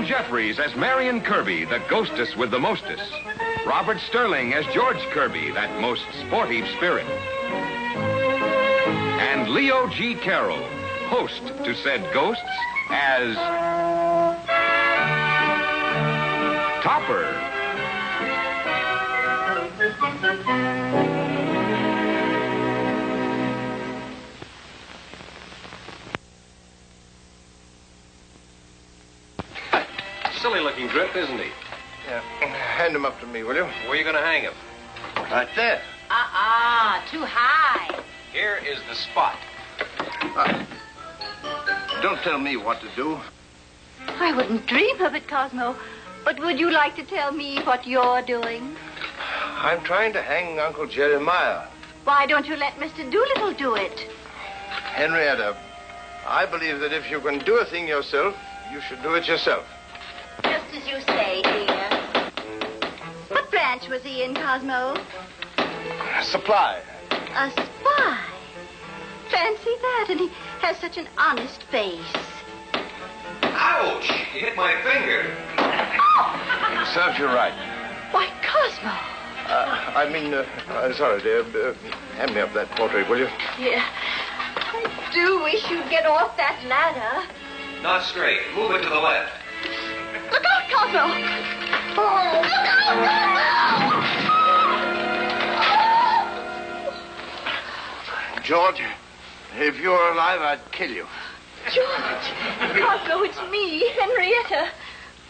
Joan Jeffries as Marion Kirby, the ghostess with the mostess. Robert Sterling as George Kirby, that most sportive spirit. And Leo G. Carroll, host to said ghosts, as Topper. Silly-looking grip, isn't he? Yeah. Hand him up to me, will you? Where are you going to hang him? Right there. Too high. Here is the spot. Don't tell me what to do. I wouldn't dream of it, Cosmo. But would you like to tell me what you're doing? I'm trying to hang Uncle Jeremiah. Why don't you let Mr. Doolittle do it? Henrietta, I believe that if you can do a thing yourself, you should do it yourself. Just as you say, dear. What branch was he in, Cosmo? Supply. A spy. Fancy that, and he has such an honest face. Ouch! You hit my finger. Serves you right. Why, Cosmo. Sorry, dear. Hand me up that portrait, will you? Yeah. I do wish you'd get off that ladder. Not straight. Move it to the left. Look out, Cosmo! Look out, George, if you were alive, I'd kill you. George! Cosmo, it's me, Henrietta.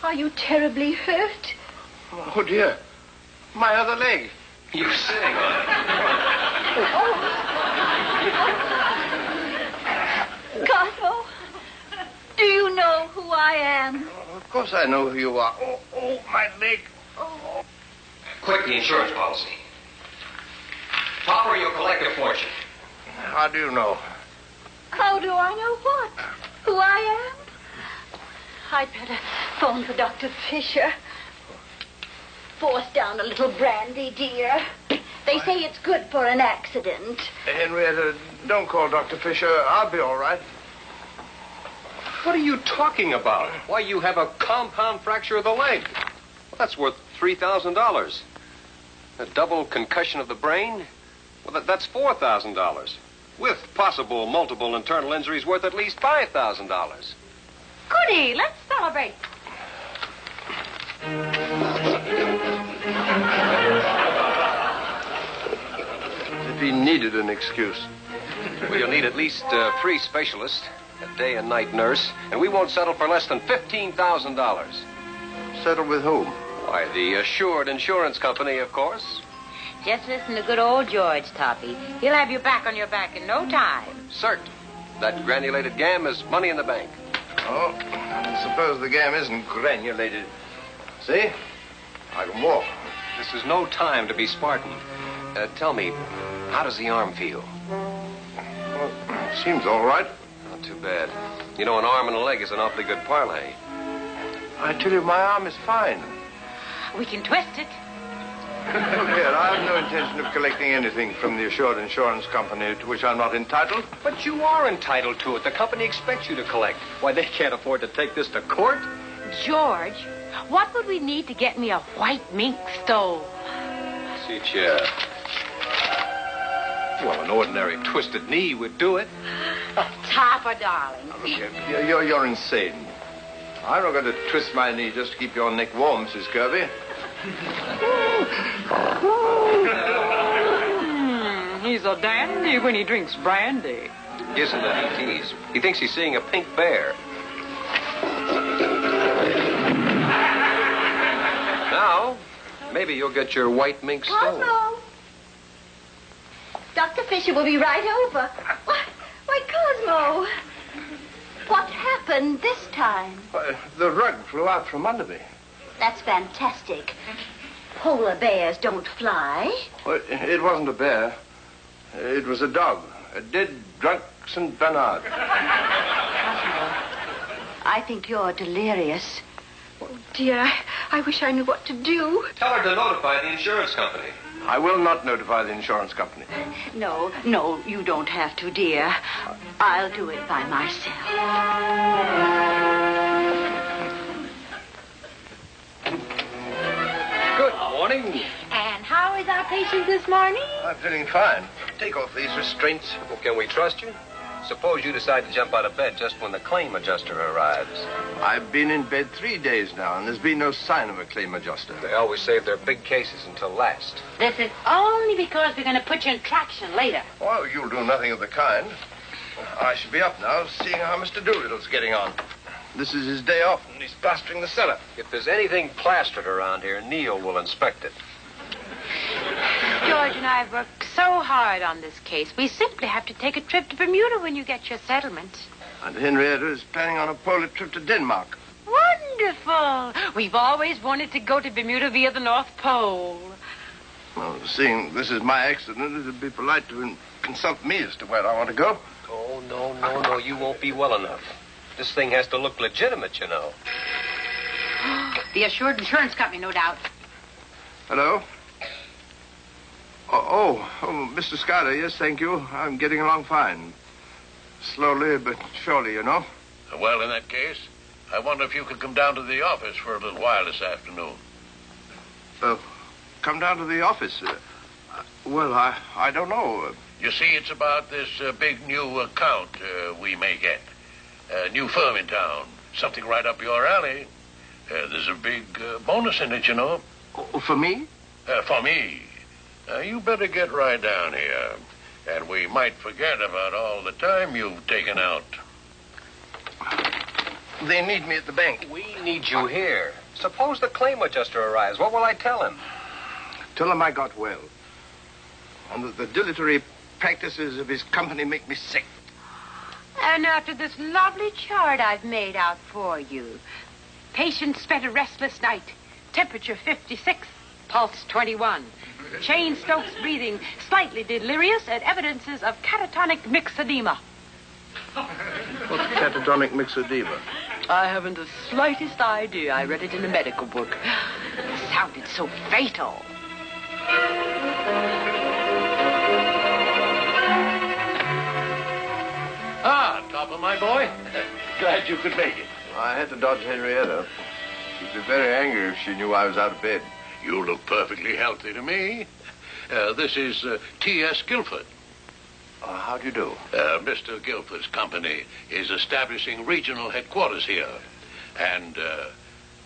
Are you terribly hurt? Oh, dear. My other leg. You're sitting on it. Cosmo, do you know who I am? Of course I know who you are. Oh, my leg. Oh. Quick, the insurance policy. Topper, you'll collect a fortune. How do you know? How do I know what? Who I am? I'd better phone for Dr. Fisher. Force down a little brandy, dear. They say it's good for an accident. Henrietta, don't call Dr. Fisher. I'll be all right. What are you talking about? Why, you have a compound fracture of the leg. Well, that's worth $3,000. A double concussion of the brain? Well, that's $4,000. With possible multiple internal injuries worth at least $5,000. Goody, let's celebrate. If he needed an excuse. Well, you'll need at least 3 specialists, a day and night nurse, and we won't settle for less than $15,000. Settle with whom? Why, the Assured Insurance Company, of course. Just listen to good old George, Toppy. He'll have you back on your back in no time. Cert. That granulated gam is money in the bank. Oh, I suppose the game isn't granulated. See? I can walk. This is no time to be Spartan. Tell me, how does the arm feel? Well, seems all right. Not too bad. You know, an arm and a leg is an awfully good parlay. I tell you, my arm is fine. We can twist it. Look here, I have no intention of collecting anything from the Assured Insurance Company to which I'm not entitled. But you are entitled to it. The company expects you to collect. Why, they can't afford to take this to court. George, what would we need to get me a white mink stove? See, chair. Well, an ordinary twisted knee would do it. Topper, darling. Look here, you're insane. I'm not going to twist my knee just to keep your neck warm, Mrs. Kirby. He's a dandy when he drinks brandy. Isn't it? He tease. He thinks he's seeing a pink bear. Now, maybe you'll get your white mink stone. Cosmo! Dr. Fisher will be right over. Why, Cosmo! What happened this time? The rug flew out from under me. That's fantastic. Polar bears don't fly. Well, it wasn't a bear. It was a dog. A dead, drunk St. Bernard. I think you're delirious. Oh, dear, I wish I knew what to do. Tell her to notify the insurance company. I will not notify the insurance company. No, you don't have to, dear. I'll do it by myself. morning. And how is our patient this morning? I'm feeling fine. Take off these restraints. Well, can we trust you? Suppose you decide to jump out of bed just when the claim adjuster arrives. I've been in bed 3 days now, and there's been no sign of a claim adjuster. They always save their big cases until last. This is only because we're going to put you in traction later. Well, you'll do nothing of the kind. I should be up now, seeing how Mr. Doolittle's getting on. This is his day off, and he's plastering the cellar. If there's anything plastered around here, Neil will inspect it. George and I have worked so hard on this case. We simply have to take a trip to Bermuda when you get your settlement. And Henrietta is planning on a polar trip to Denmark. Wonderful. We've always wanted to go to Bermuda via the North Pole. Well, seeing this is my accident, it would be polite to consult me as to where I want to go. Oh, no, you won't be well enough. This thing has to look legitimate, you know. The Assured Insurance Company, no doubt. Hello? Oh, Mr. Schuyler, yes, thank you. I'm getting along fine. Slowly but surely, you know. Well, in that case, I wonder if you could come down to the office for a little while this afternoon. Come down to the office. Well, I don't know. You see, it's about this big new account we may get. A new firm in town. Something right up your alley. There's a big bonus in it, you know. For me? For me. You better get right down here. And we might forget about all the time you've taken out. They need me at the bank. We need you here. Suppose the claim adjuster arrives. What will I tell him? Tell him I got well. And that the dilatory practices of his company make me sick. And after this lovely chart I've made out for you. Patient spent a restless night. Temperature 56. Pulse 21. Chain Stokes breathing. Slightly delirious and evidences of catatonic myxedema. What's catatonic myxedema? I haven't the slightest idea. I read it in a medical book. It sounded so fatal. Ah, Topper, my boy. Glad you could make it. I had to dodge Henrietta. She'd be very angry if she knew I was out of bed. You look perfectly healthy to me. This is T.S. Guilford. How do you do? Mr. Guilford's company is establishing regional headquarters here. And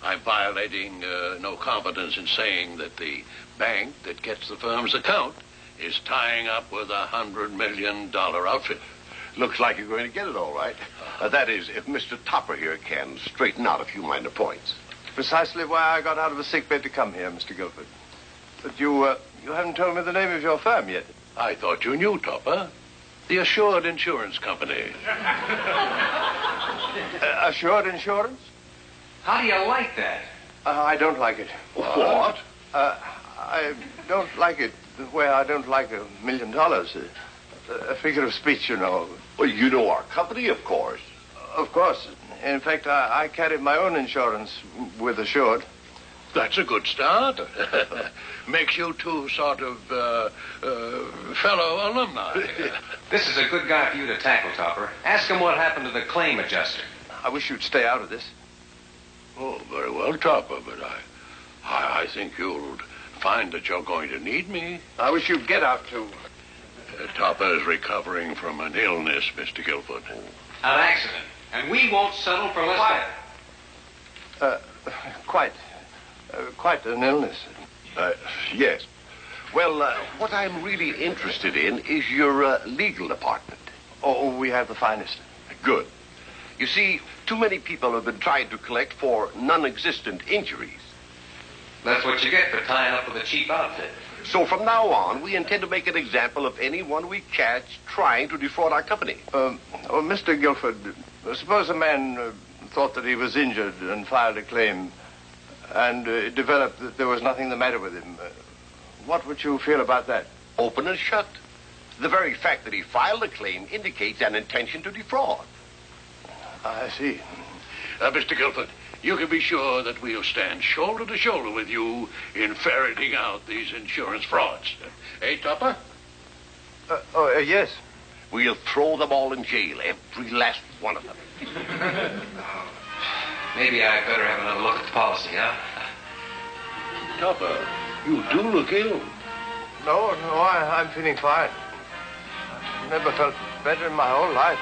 I'm violating no confidence in saying that the bank that gets the firm's account is tying up with $100 million outfit. Looks like you're going to get it all right. That is, if Mr. Topper here can straighten out a few minor points. Precisely why I got out of a sickbed to come here, Mr. Guilford. But you haven't told me the name of your firm yet. I thought you knew, Topper. The Assured Insurance Company. Assured Insurance? How do you like that? I don't like it. What? I don't like it the way I don't like $1 million. A figure of speech, you know. Well, you know our company, of course. Of course. In fact, I carry my own insurance with Assured. That's a good start. Makes you two sort of fellow alumni. This is a good guy for you to tackle, Topper. Ask him what happened to the claim adjuster. I wish you'd stay out of this. Oh, very well, Topper, but I think you'll find that you're going to need me. I wish you'd get out, too. Topper is recovering from an illness, Mr. Guilford. An accident. And we won't settle for less than... Quite an illness. Yes. Well, what I'm really interested in is your legal department. Oh, we have the finest. Good. You see, too many people have been trying to collect for non-existent injuries. That's what you get for tying up with a cheap outfit. So from now on, we intend to make an example of anyone we catch trying to defraud our company. Mr. Guilford, suppose a man thought that he was injured and filed a claim, and it developed that there was nothing the matter with him. What would you feel about that? Open and shut. The very fact that he filed a claim indicates an intention to defraud. I see. Mr. Guilford, you can be sure that we'll stand shoulder to shoulder with you in ferreting out these insurance frauds. Eh, Topper? Yes. We'll throw them all in jail, every last one of them. Maybe I'd better have another look at the policy, huh? Topper, You do look ill. No, I'm feeling fine. I've never felt better in my whole life.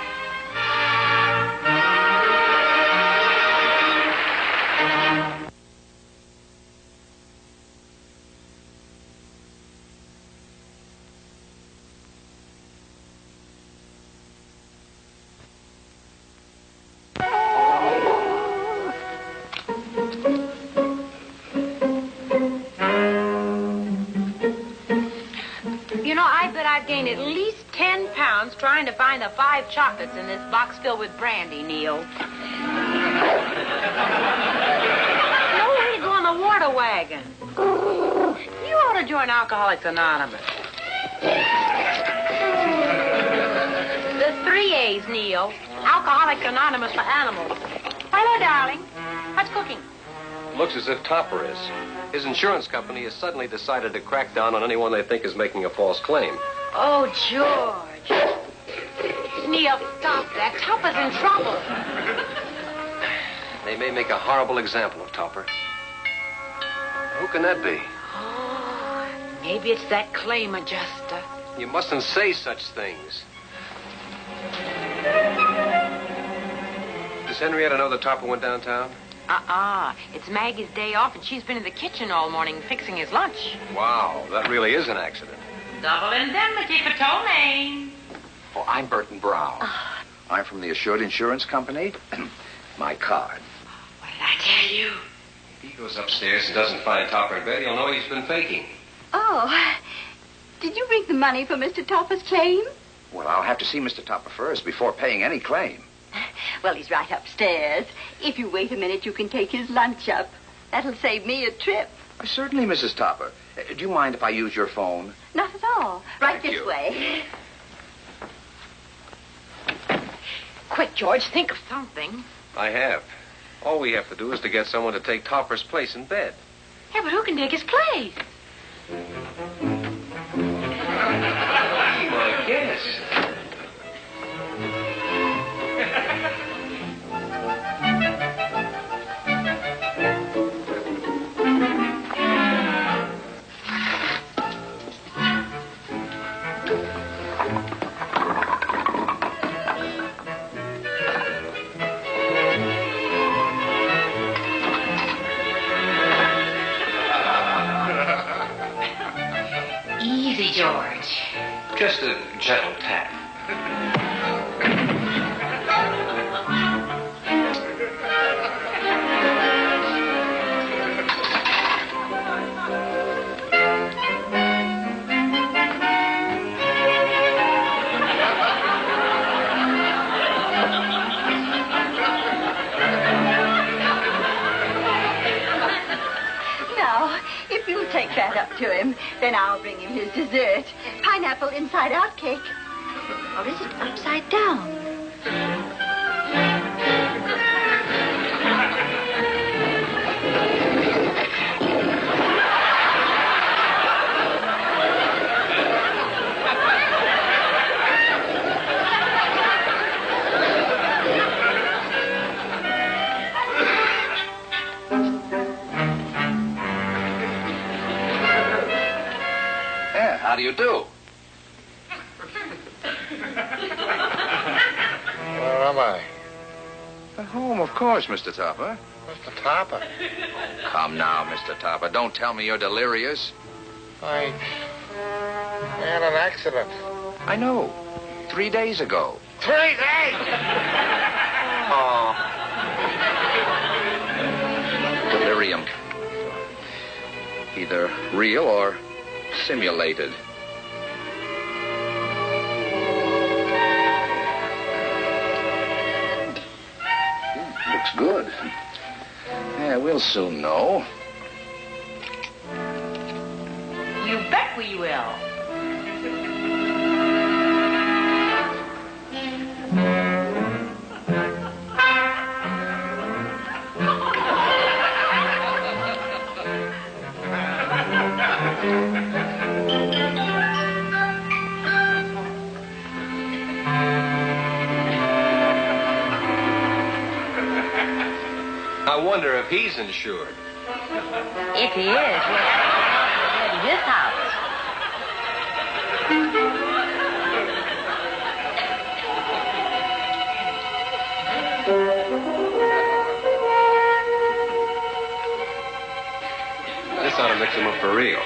You know, I bet I've gained at least 10 pounds trying to find the 5 chocolates in this box filled with brandy, Neil. No way to go on the water wagon. You ought to join Alcoholics Anonymous. The 3 A's, Neil. Alcoholics Anonymous for animals. Hello, darling. What's cooking? Looks as if Topper is. His insurance company has suddenly decided to crack down on anyone they think is making a false claim. Oh, George. Neil, stop that. Topper's in trouble. They may make a horrible example of Topper. Who can that be? Oh, maybe it's that claim adjuster. You mustn't say such things. Does Henrietta know that Topper went downtown? It's Maggie's day off, and she's been in the kitchen all morning fixing his lunch. Wow, that really is an accident. Double indemnity for tow lane. Oh, I'm Burton Brown. I'm from the Assured Insurance Company. My card. What did I tell you? If he goes upstairs and doesn't find Topper in bed, he'll know he's been faking. Oh, did you bring the money for Mr. Topper's claim? Well, I'll have to see Mr. Topper first before paying any claim. Well, he's right upstairs. If you wait a minute, you can take his lunch up. That'll save me a trip. Certainly, Mrs. Topper. Do you mind if I use your phone? Not at all. Right Thank this you. way. Quick, George, think of something. I have. All we have to do is to get someone to take Topper's place in bed. Yeah, but who can take his place? My guess. Easy, George. Just a gentle tap. Now, if you'll take that up to him, then I'll bring him his dessert. Pineapple inside-out cake. Or is it upside down? Yeah, how do you do? Where am I? At home, of course, Mr. Topper. Mr. Topper. Come now, Mr. Topper. Don't tell me you're delirious. I had an accident. I know. 3 days ago. 3 days! Oh. Delirium. Either real or simulated. Looks good. Yeah, we'll soon know. You bet we will. I wonder if he's insured. If he is, his house. This ought to mix him up for real.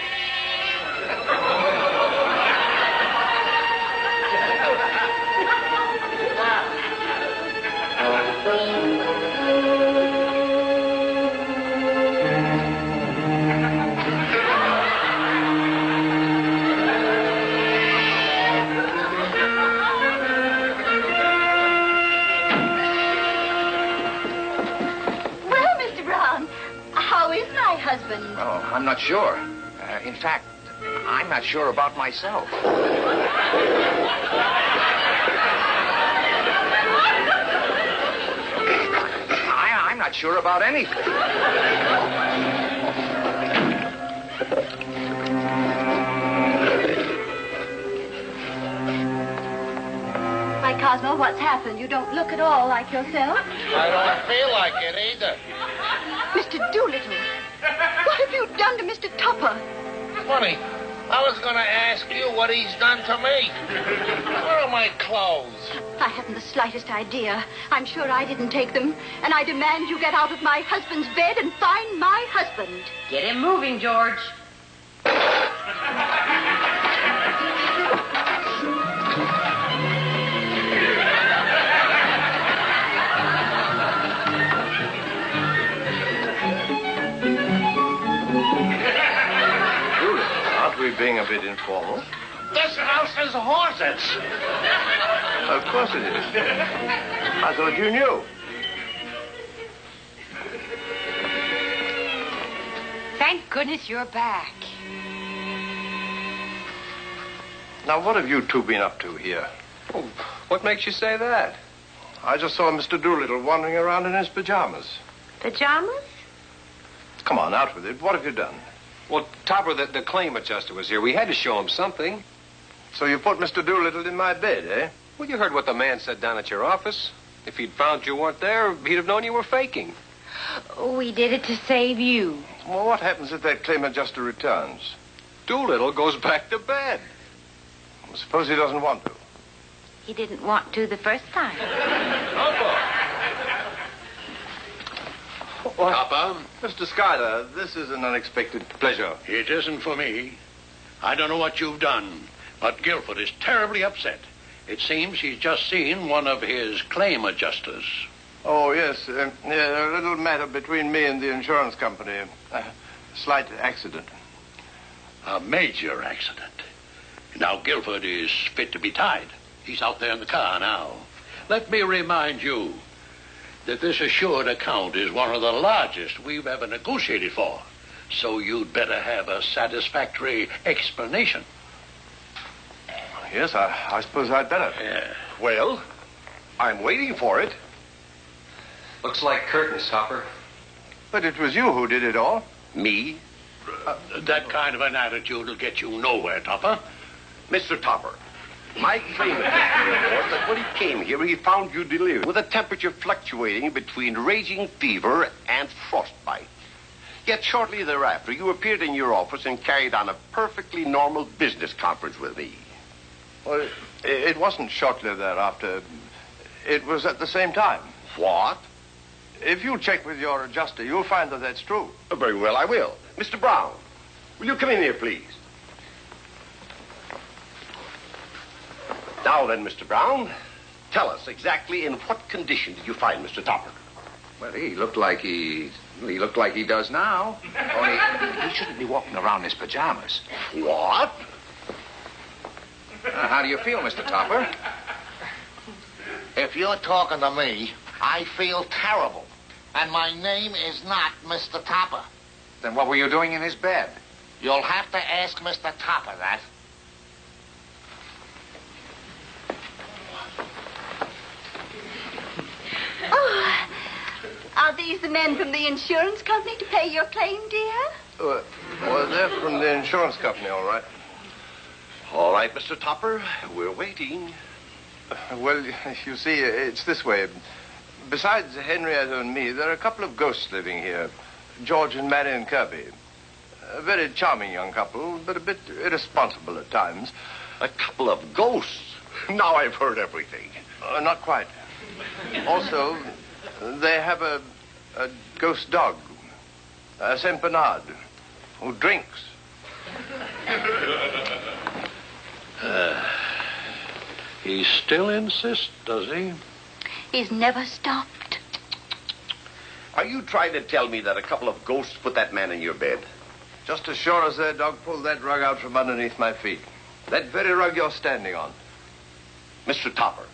Well, Mr. Brown, how is my husband? Oh, I'm not sure. In fact, I'm not sure about myself. I'm not sure about anything. Why, Cosmo, what's happened? You don't look at all like yourself. I don't feel like it either. Mr. Doolittle, what have you done to Mr. Tupper? Funny, I was going to ask you what he's done to me. Where are my clothes? I haven't the slightest idea. I'm sure I didn't take them. And I demand you get out of my husband's bed and find my husband. Get him moving, George. Aren't we being a bit informal? This house is horses. Of course it is. I thought you knew. Thank goodness you're back. Now, what have you two been up to here? Oh, what makes you say that? I just saw Mr. Doolittle wandering around in his pajamas. Pajamas? Come on, out with it. What have you done? Well, Topper, the claim adjuster was here. We had to show him something. So you put Mr. Doolittle in my bed, eh? Well, you heard what the man said down at your office. If he'd found you weren't there, he'd have known you were faking. We did it to save you. Well, what happens if that claim adjuster returns? Doolittle goes back to bed. Suppose he doesn't want to. He didn't want to the first time. Topper, Mr. Schuyler, this is an unexpected pleasure. it isn't for me. I don't know what you've done, but Guilford is terribly upset. It seems he's just seen one of his claim adjusters. Oh, yes. A little matter between me and the insurance company. Slight accident. A major accident. Now, Guilford is fit to be tied. He's out there in the car now. Let me remind you that this assured account is one of the largest we've ever negotiated for. So you'd better have a satisfactory explanation. Yes, I suppose I'd better. Yeah. Well, I'm waiting for it. Looks like curtains, Topper. But it was you who did it all. Me? That kind of an attitude will get you nowhere, Topper. Mr. Topper, my claim adjuster reports that when he came here, he found you delirious with a temperature fluctuating between raging fever and frostbite. Yet shortly thereafter, you appeared in your office and carried on a perfectly normal business conference with me. Well, it wasn't shortly thereafter. It was at the same time. What? If you check with your adjuster, you'll find that that's true. Very well, I will. Mr. Brown, will you come in here, please? Now then, Mr. Brown, tell us exactly in what condition did you find Mr. Topper? Well, he looked like he does now. Only he shouldn't be walking around in his pajamas. What? How do you feel, Mr. Topper? If you're talking to me, I feel terrible. And my name is not Mr. Topper. Then what were you doing in his bed? You'll have to ask Mr. Topper that. Oh, are these the men from the insurance company to pay your claim, dear? Well, they're from the insurance company, all right. All right, Mr. Topper, we're waiting. Well, you see, it's this way. Besides Henrietta and me, there are a couple of ghosts living here. George and Marion Kirby. A very charming young couple, but a bit irresponsible at times. A couple of ghosts. Now I've heard everything. Not quite. Also, they have a ghost dog, a Saint Bernard, who drinks. He still insists, does he? He's never stopped. Are you trying to tell me that a couple of ghosts put that man in your bed? Just as sure as their dog pulled that rug out from underneath my feet. That very rug you're standing on. Mr. Topper,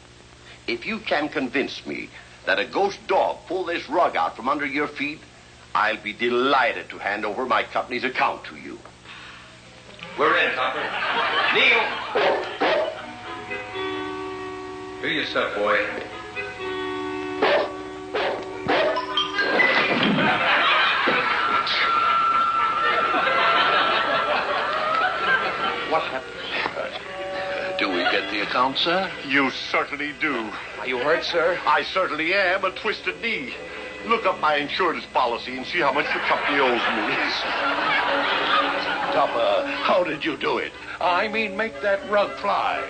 if you can convince me that a ghost dog pulled this rug out from under your feet, I'll be delighted to hand over my company's account to you. We're in, Topper. Neil! Do your stuff, boy. What happened? Do we get the account, sir? You certainly do. Are you hurt, sir? I certainly am. A twisted knee. Look up my insurance policy and see how much the company owes me. Topper, how did you do it? I mean, make that rug fly.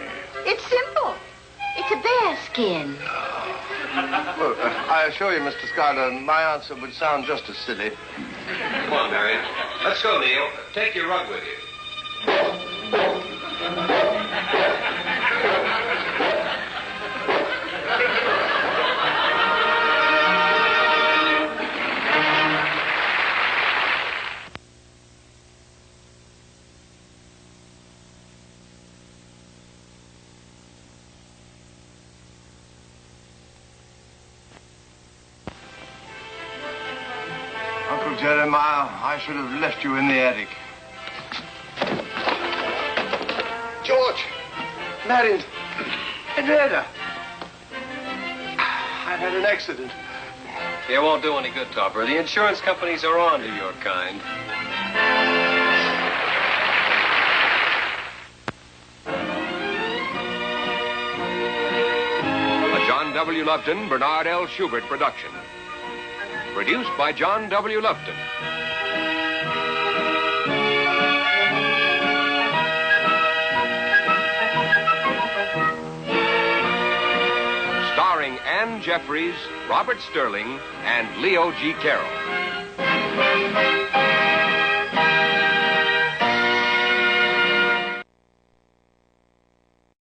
It's simple. It's a bear skin. Well, I assure you, Mr. Schuyler, my answer would sound just as silly. Come on, Marion. Let's go, Neil. Take your rug with you. Uncle Jeremiah, I should have left you in the attic. George! Marion! Henrietta! I've had an accident. It won't do any good, Topper. The insurance companies are on to your kind. A John W. Lupton, Bernard L. Schubert production. Produced by John W. Lupton. Starring Ann Jeffries, Robert Sterling, and Leo G. Carroll.